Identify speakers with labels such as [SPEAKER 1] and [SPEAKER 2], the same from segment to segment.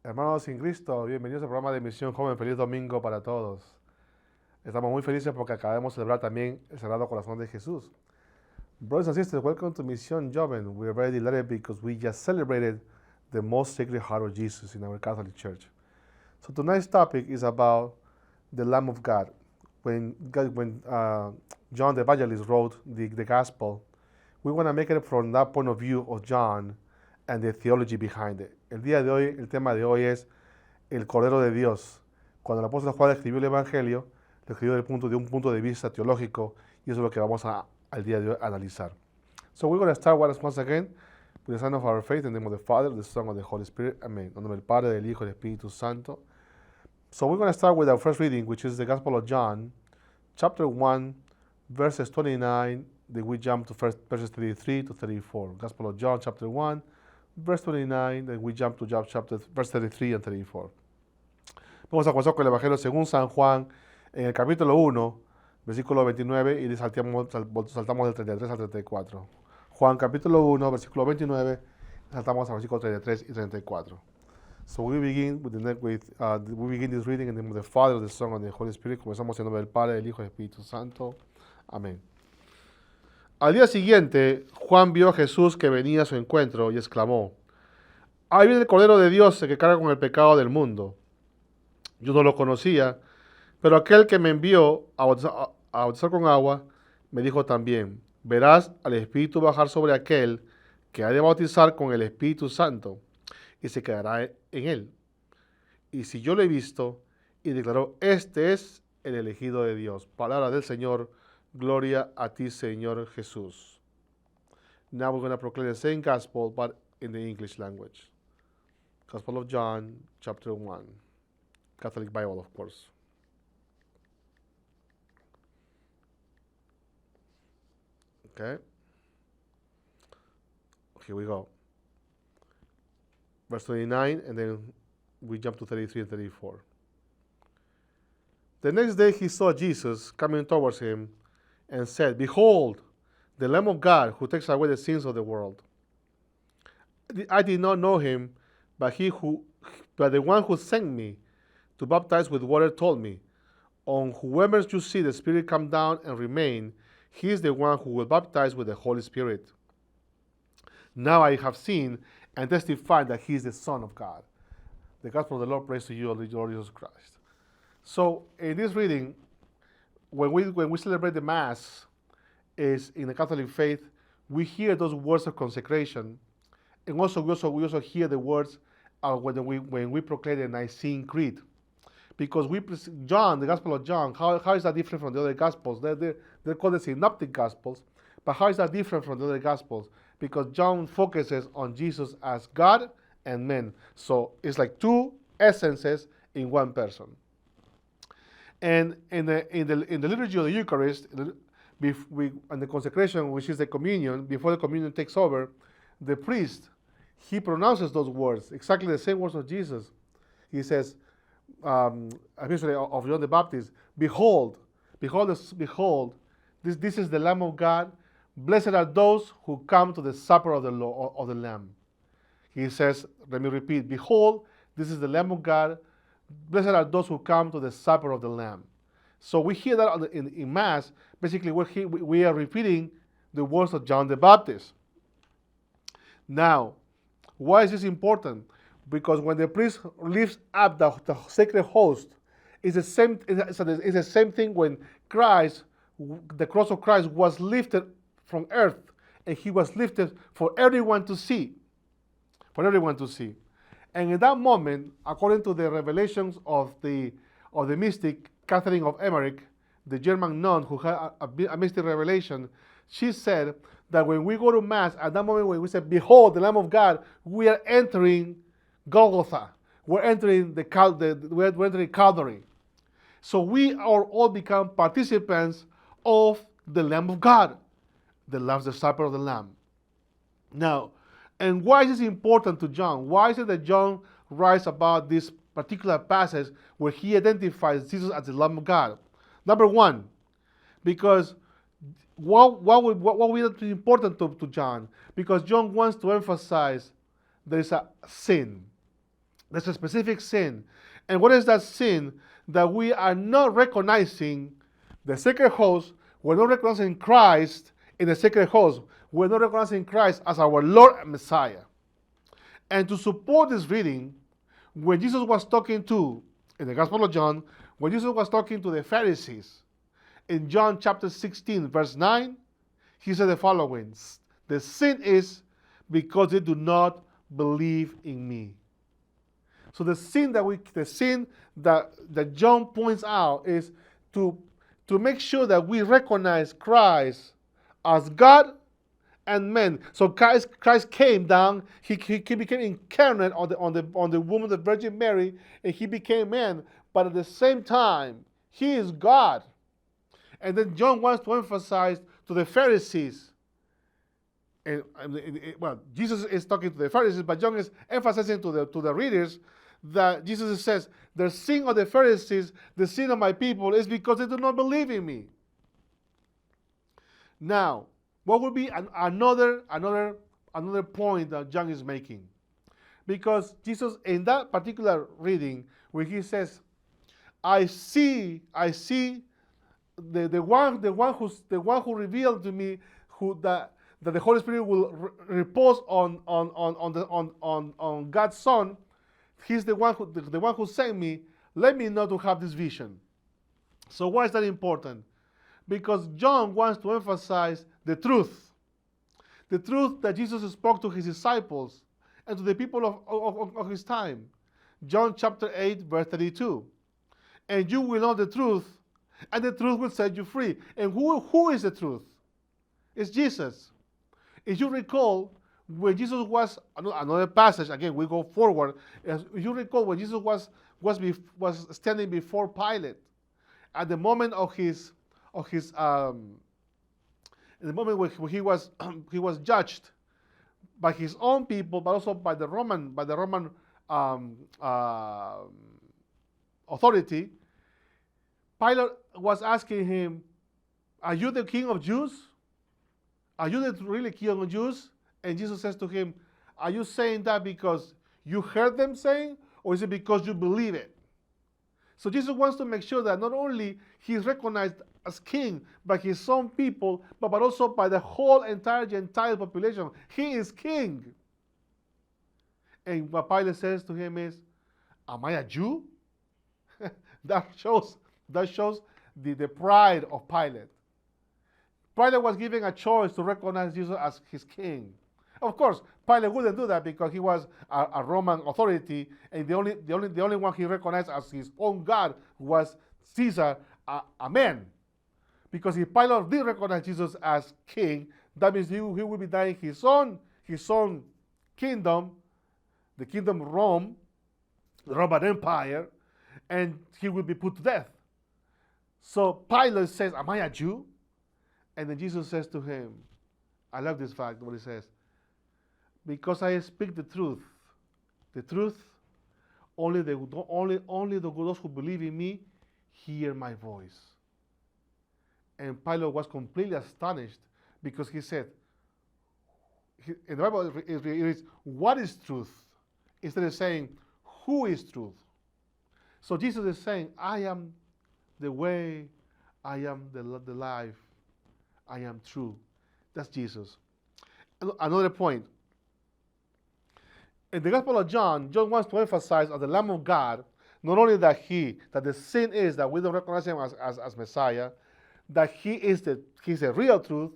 [SPEAKER 1] Hermanos en Cristo, bienvenidos al programa de Misión Joven. Feliz domingo para todos. Estamos muy felices porque acabamos de celebrar también el Sagrado Corazón de Jesús. Brothers and sisters, welcome to Mission Joven. We are very delighted because we just celebrated the most sacred heart of Jesus in our Catholic Church. So tonight's topic is about the Lamb of God. When John the Evangelist wrote the Gospel, we want to make it from that point of view of John and the theology behind it. El día de hoy, el tema de hoy es el Cordero de Dios. Cuando el apóstol Juan escribió el Evangelio, lo escribió de un punto de vista teológico y eso es lo que vamos al día de hoy a analizar. So we're going to start once again with the sign of our faith in the name of the Father, the Son, and the Holy Spirit. Amen. En nombre del Padre, del Hijo y del Espíritu Santo. So we're going to start with our first reading, which is the Gospel of John, chapter 1, verses 29. Then we jump to verses 33 to 34. Gospel of John, chapter 1, verse 29. Then we jump to verse 33 and 34. Vamos a comenzar con el Evangelio según San Juan, en el capítulo 1, versículo 29, y saltamos del 33 al 34. Juan capítulo 1, versículo 29, saltamos al versículo 33 y 34. So we begin this reading in the name of the Father, the Son, and the Holy Spirit. Comenzamos en nombre del Padre, del Hijo y del Espíritu Santo. Amén. Al día siguiente, Juan vio a Jesús que venía a su encuentro y exclamó: ahí viene el Cordero de Dios que carga con el pecado del mundo. Yo no lo conocía, pero aquel que me envió a bautizar con agua me dijo también: verás al Espíritu bajar sobre aquel que ha de bautizar con el Espíritu Santo, y se quedará en él. Y si yo lo he visto, y declaró: este es el elegido de Dios. Palabra del Señor. Gloria a ti, Señor Jesús. Now we're going to proclaim the same gospel, but in the English language. Gospel of John, chapter 1. Catholic Bible, of course. Okay. Here we go. Verse 29, and then we jump to 33 and 34. The next day he saw Jesus coming towards him and said, behold, the Lamb of God who takes away the sins of the world. I did not know him, but the one who sent me to baptize with water told me, on whoever you see the Spirit come down and remain, he is the one who will baptize with the Holy Spirit. Now I have seen and testified that he is the Son of God. The gospel of the Lord. Praise to you, Lord Jesus Christ. So in this reading, when we celebrate the Mass, is in the Catholic faith, we hear those words of consecration, and also we also hear the words when we proclaim the Nicene Creed, because John, the Gospel of John, how is that different from the other Gospels? They're called the Synoptic Gospels, but how is that different from the other Gospels? Because John focuses on Jesus as God and man, so it's like two essences in one person. And in the liturgy of the Eucharist, and the consecration, which is the communion, before the communion takes over, the priest, he pronounces those words, exactly the same words of Jesus. He says, especially of John the Baptist, behold, this is the Lamb of God. Blessed are those who come to the supper of the Lamb. He says, let me repeat, behold, this is the Lamb of God. Blessed are those who come to the supper of the Lamb. So we hear that in Mass. Basically, we are repeating the words of John the Baptist. Now, why is this important? Because when the priest lifts up the sacred host, it's the same thing when Christ, the cross of Christ, was lifted from earth, and he was lifted for everyone to see. For everyone to see. And in that moment, according to the revelations of the mystic Catherine of Emmerich, the German nun who had a mystic revelation, she said that when we go to Mass, at that moment when we say, behold, the Lamb of God, we are entering Golgotha. We're entering we're entering Calvary. So we are all become participants of the Lamb of God, the supper of the Lamb. Now, and why is this important to John? Why is it that John writes about this particular passage where he identifies Jesus as the Lamb of God? Number one, because what would be important to John? Because John wants to emphasize there is a sin. There's a specific sin. And what is that sin? That we are not recognizing the sacred host. We're not recognizing Christ in the sacred host. We're not recognizing Christ as our Lord and Messiah. And to support this reading, when Jesus was talking to, in the Gospel of John, when Jesus was talking to the Pharisees, in John chapter 16, verse 9, he said the following: the sin is because they do not believe in me. So the sin that John points out is to make sure that we recognize Christ as God and man. So Christ came down. He became incarnate on the womb of the Virgin Mary, and he became man. But at the same time, he is God. And then John wants to emphasize to the Pharisees. Well, Jesus is talking to the Pharisees, but John is emphasizing to the readers that Jesus says, the sin of the Pharisees, the sin of my people, is because they do not believe in me. Now, what would be another point that John is making? Because Jesus, in that particular reading, where he says, I see the one who revealed to me that the Holy Spirit will repose on God's Son. He's the one who sent me. Let me know to have this vision. So why is that important? Because John wants to emphasize the truth that Jesus spoke to his disciples and to the people of his time. John chapter 8, verse 32. And you will know the truth, and the truth will set you free. And who is the truth? It's Jesus. If you recall, when Jesus was, another passage, again, we go forward. If you recall, when Jesus was standing before Pilate, at the moment in the moment when he was he was judged by his own people, but also by the Roman authority, Pilate was asking him, "Are you the king of Jews? Are you the really king of Jews?" And Jesus says to him, "Are you saying that because you heard them saying, or is it because you believe it?" So Jesus wants to make sure that not only he is recognized as king by his own people, but also by the whole entire Gentile population. He is king. And what Pilate says to him is, "Am I a Jew?" That shows the pride of Pilate. Pilate was given a choice to recognize Jesus as his king. Of course, Pilate wouldn't do that because he was a Roman authority, and the only one he recognized as his own God was Caesar, a man. Because if Pilate did recognize Jesus as king, that means he would be dying his own kingdom, the kingdom of Rome, the Roman Empire, and he would be put to death. So Pilate says, "Am I a Jew?" And then Jesus says to him, I love this fact, what he says, "Because I speak the truth, only those who believe in me hear my voice." And Pilate was completely astonished because he said, in the Bible it reads, "What is truth?" instead of saying, "Who is truth?" So Jesus is saying, "I am the way, I am the life, I am true." That's Jesus. Another point. In the Gospel of John wants to emphasize as the Lamb of God, not only that the sin is that we don't recognize him as Messiah, that he's the real truth.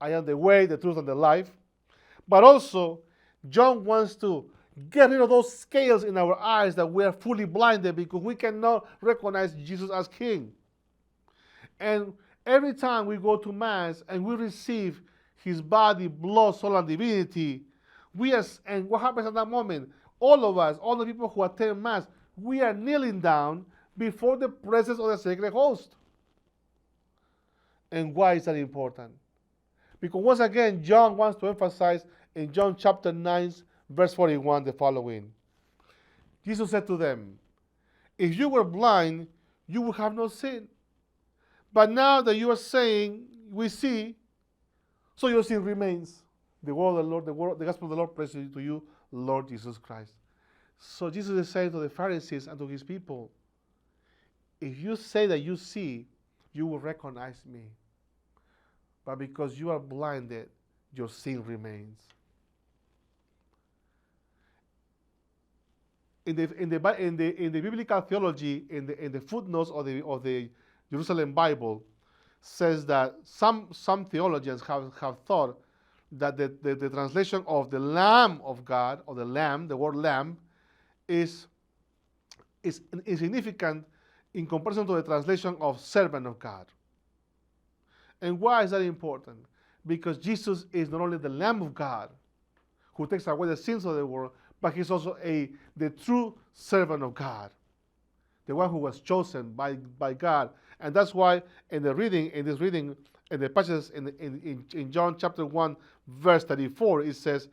[SPEAKER 1] I am the way, the truth, and the life. But also, John wants to get rid of those scales in our eyes that we are fully blinded because we cannot recognize Jesus as King. And every time we go to Mass and we receive his body, blood, soul, and divinity, and what happens at that moment? All of us, all the people who attend Mass, we are kneeling down before the presence of the sacred host. And why is that important? Because once again, John wants to emphasize in John chapter 9, verse 41, the following. Jesus said to them, "If you were blind, you would have no sin. But now that you are saying, we see, so your sin remains." The word of the Lord, the gospel of the Lord, praise to you, Lord Jesus Christ. So Jesus is saying to the Pharisees and to his people, if you say that you see, you will recognize me. But because you are blinded, your sin remains. In the biblical theology, in the footnotes of the Jerusalem Bible, says that some theologians have thought that the translation of the Lamb of God, or the Lamb, the word Lamb, is insignificant in comparison to the translation of servant of God. And why is that important? Because Jesus is not only the Lamb of God who takes away the sins of the world, but he's also the true servant of God, the one who was chosen by God. And that's why in the passages in John chapter 1, verse 34, it says,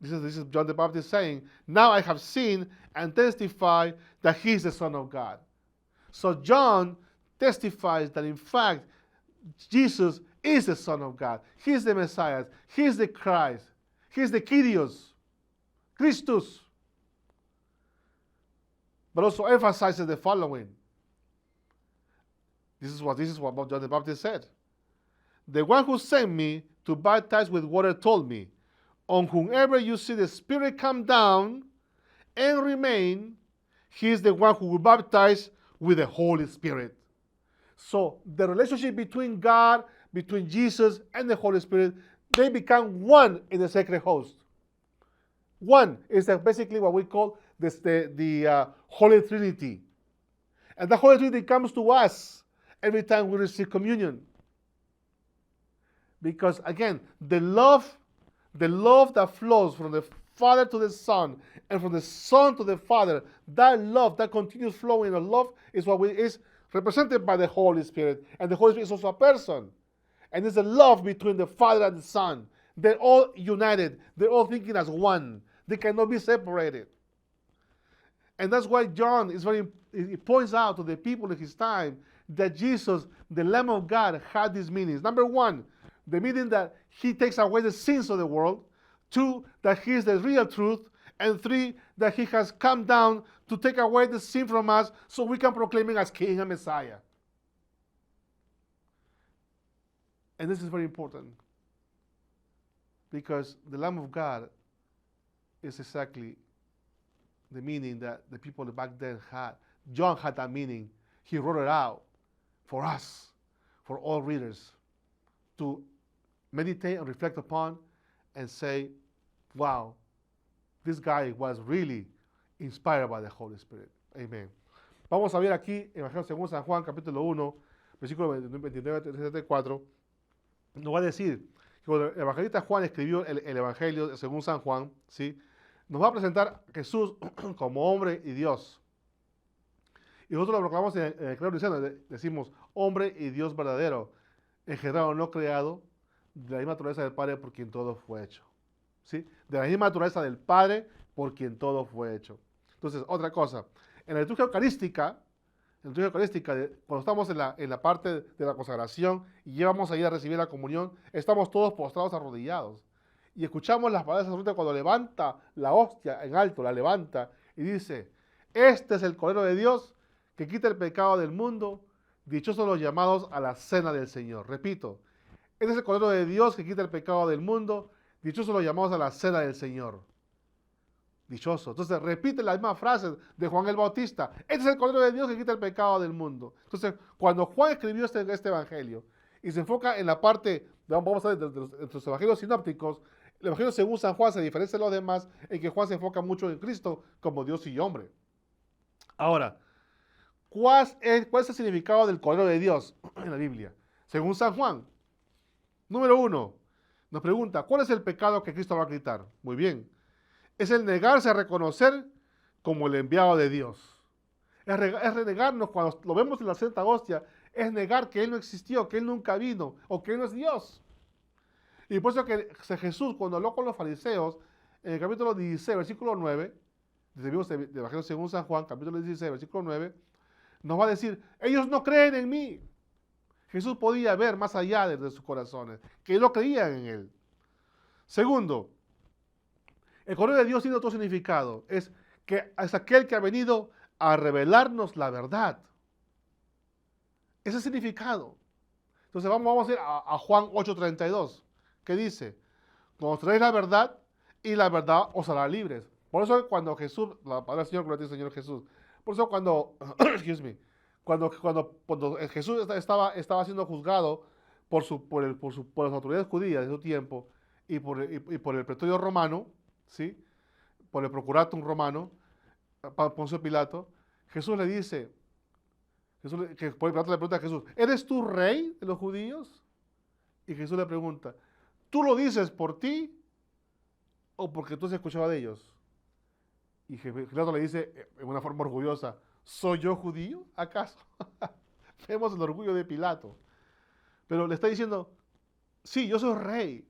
[SPEAKER 1] this is John the Baptist saying, now I have seen and testify that he is the Son of God. So John testifies that in fact, Jesus is the Son of God. He is the Messiah. He is the Christ. He is the Kyrios, Christus. But also emphasizes the following. This is what John the Baptist said. The one who sent me to baptize with water told me, on whomever you see the Spirit come down and remain, he is the one who will baptize with the Holy Spirit. So the relationship between God, between Jesus and the Holy Spirit, they become one in the sacred host. One is basically what we call the Holy Trinity. And the Holy Trinity comes to us every time we receive communion. Because again, the love that flows from the Father to the Son and from the Son to the Father, that love, that continuous flowing of love is what is represented by the Holy Spirit. And the Holy Spirit is also a person. And it's a love between the Father and the Son. They're all united. They're all thinking as one. They cannot be separated. And that's why John he points out to the people of his time that Jesus, the Lamb of God, had these meanings. Number one, the meaning that he takes away the sins of the world. Two, that he is the real truth. And three, that he has come down to take away the sin from us so we can proclaim him as King and Messiah. And this is very important because the Lamb of God is exactly the meaning that the people back then had. John had that meaning. He wrote it out for us, for all readers, to meditate and reflect upon and say, wow, this guy was really inspired by the Holy Spirit. Amen. Vamos a ver aquí, Evangelio según San Juan, capítulo 1, versículo 29-34, nos va a decir que cuando el evangelista Juan escribió el Evangelio según San Juan, ¿sí?, nos va a presentar a Jesús como hombre y Dios. Y nosotros lo proclamamos en el credo cristiano, decimos hombre y Dios verdadero, engendrado, no creado, de la misma naturaleza del Padre por quien todo fue hecho. ¿Sí? De la misma naturaleza del Padre por quien todo fue hecho. Entonces, otra cosa, en la liturgia eucarística, cuando estamos en la parte de la consagración y llevamos ahí a recibir la comunión, estamos todos postrados, arrodillados. Y escuchamos las palabras del sacerdote cuando levanta la hostia en alto, la levanta y dice, este es el Cordero de Dios que quita el pecado del mundo, dichosos los llamados a la cena del Señor. Repito, este es el Cordero de Dios que quita el pecado del mundo, dichosos los llamados a la cena del Señor. Dichoso. Entonces repite la misma frase de Juan el Bautista. Este es el Cordero de Dios que quita el pecado del mundo. Entonces, cuando Juan escribió este evangelio y se enfoca en la parte, vamos a ver, de los evangelios sinópticos, el evangelio según San Juan se diferencia de los demás en que Juan se enfoca mucho en Cristo como Dios y hombre. Ahora, ¿cuál es el significado del Cordero de Dios en la Biblia? Según San Juan. Número 1, nos pregunta, ¿cuál es el pecado que Cristo va a quitar? Muy bien. Es el negarse a reconocer como el enviado de Dios. Es renegarnos cuando lo vemos en la Santa Hostia, es negar que Él no existió, que Él nunca vino, o que Él no es Dios. Y por eso que Jesús, cuando habló con los fariseos, en el capítulo 16, versículo 9, vimos de Evangelio según San Juan, capítulo 16, versículo 9, nos va a decir, ellos no creen en mí. Jesús podía ver más allá de sus corazones, que no creían en Él. Segundo, el Cordero de Dios tiene otro significado, es que es aquel que ha venido a revelarnos la verdad. Ese es el significado. Entonces vamos a ir a Juan 8:32, que dice, conoceréis la verdad y la verdad os hará libres. Por eso cuando Jesús, la palabra del Señor, gloria al Señor Jesús, por eso cuando, excuse me, cuando Jesús estaba siendo juzgado por las autoridades judías de su tiempo y por el pretorio romano, ¿sí? Por el procuratum romano, Poncio Pilato, Jesús le dice, Pilato le pregunta a Jesús, ¿eres tú rey de los judíos? Y Jesús le pregunta, ¿tú lo dices por ti o porque tú has escuchado de ellos? Y Pilato le dice en una forma orgullosa, ¿soy yo judío acaso? Vemos el orgullo de Pilato. Pero le está diciendo, sí, yo soy rey.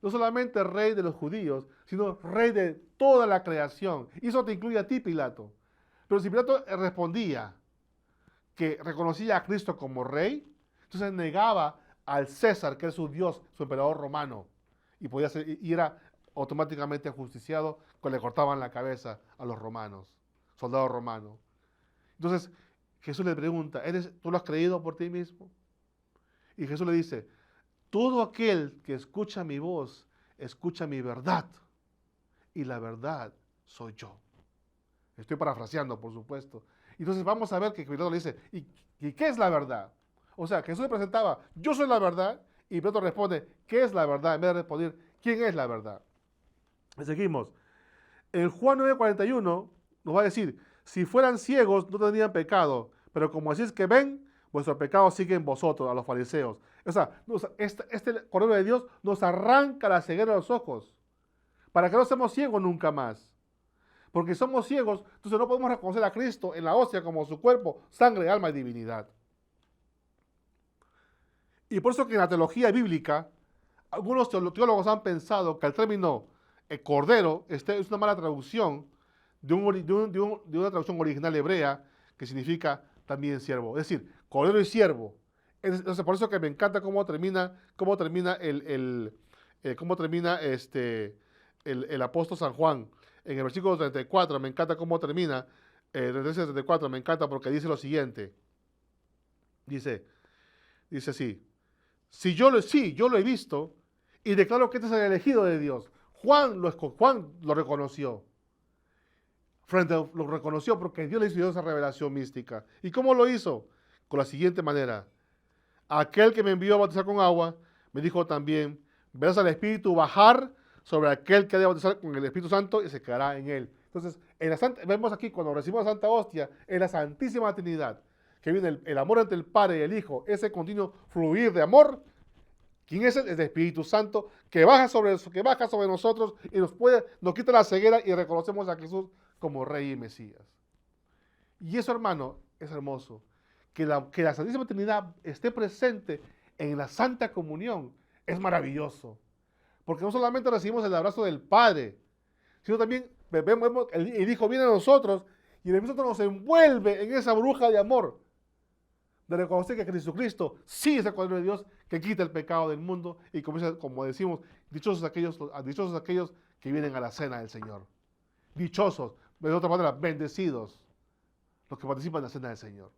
[SPEAKER 1] No solamente rey de los judíos, sino rey de toda la creación. Y eso te incluye a ti, Pilato. Pero si Pilato respondía que reconocía a Cristo como rey, entonces negaba al César, que es su Dios, su emperador romano. Y era automáticamente ajusticiado cuando le cortaban la cabeza a los romanos, soldados romanos. Entonces Jesús le pregunta, ¿tú lo has creído por ti mismo? Y Jesús le dice, todo aquel que escucha mi voz, escucha mi verdad. Y la verdad soy yo. Estoy parafraseando, por supuesto. Entonces vamos a ver que Pilato le dice, ¿y qué es la verdad? O sea, Jesús le presentaba, yo soy la verdad, y Pilato responde, ¿qué es la verdad? En vez de responder, ¿quién es la verdad? Y seguimos. En Juan 9:41 nos va a decir, si fueran ciegos no tendrían pecado, pero como así es que ven, vuestros pecados siguen vosotros, a los fariseos. O sea, este Cordero de Dios nos arranca la ceguera de los ojos, para que no seamos ciegos nunca más. Porque somos ciegos, entonces no podemos reconocer a Cristo en la hostia como su cuerpo, sangre, alma y divinidad. Y por eso que en la teología bíblica, algunos teólogos han pensado que el término cordero es una mala traducción de una traducción original hebrea que significa también siervo. Es decir, cordero y siervo. Entonces, por eso que me encanta cómo termina el apóstol San Juan. En el versículo 34, me encanta cómo termina, 34, me encanta porque dice lo siguiente. Dice así, yo lo he visto y declaro que este es el elegido de Dios. Juan lo reconoció. Lo reconoció porque Dios le hizo esa revelación mística. ¿Y cómo lo hizo? Con la siguiente manera. Aquel que me envió a bautizar con agua, me dijo también, verás al Espíritu bajar sobre aquel que ha de bautizar con el Espíritu Santo y se quedará en él. Entonces, vemos aquí cuando recibimos la Santa Hostia, en la Santísima Trinidad, que viene el amor entre el Padre y el Hijo, ese continuo fluir de amor. ¿Quién es? Es el Espíritu Santo que baja sobre nosotros y nos quita la ceguera y reconocemos a Jesús como Rey y Mesías. Y eso, hermano, es hermoso. Que la Santísima Trinidad esté presente en la Santa Comunión es maravilloso. Porque no solamente recibimos el abrazo del Padre, sino también vemos el Hijo viene a nosotros y el Espíritu Santo nos envuelve en esa bruja de amor. De reconocer que Jesucristo sí es el Cordero de Dios que quita el pecado del mundo y como decimos, dichosos aquellos que vienen a la cena del Señor. Dichosos, de otra manera, bendecidos los que participan en la cena del Señor.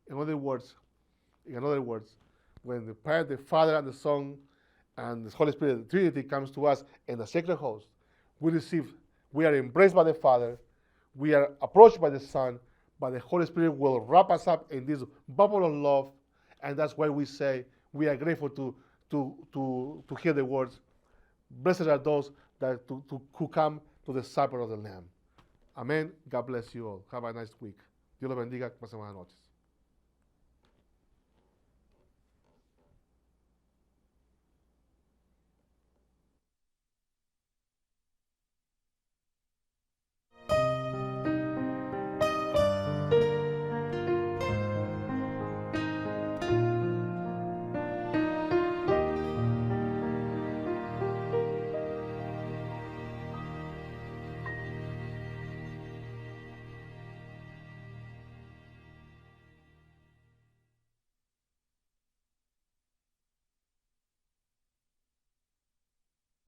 [SPEAKER 1] In other words, when the Father and the Son and the Holy Spirit, the Trinity comes to us in the sacred host, we are embraced by the Father, we are approached by the Son, but the Holy Spirit will wrap us up in this bubble of love, and that's why we say we are grateful to hear the words, blessed are those who come to the supper of the Lamb. Amén. God bless you all. Have a nice week. Dios los bendiga. Pasen buenas noches.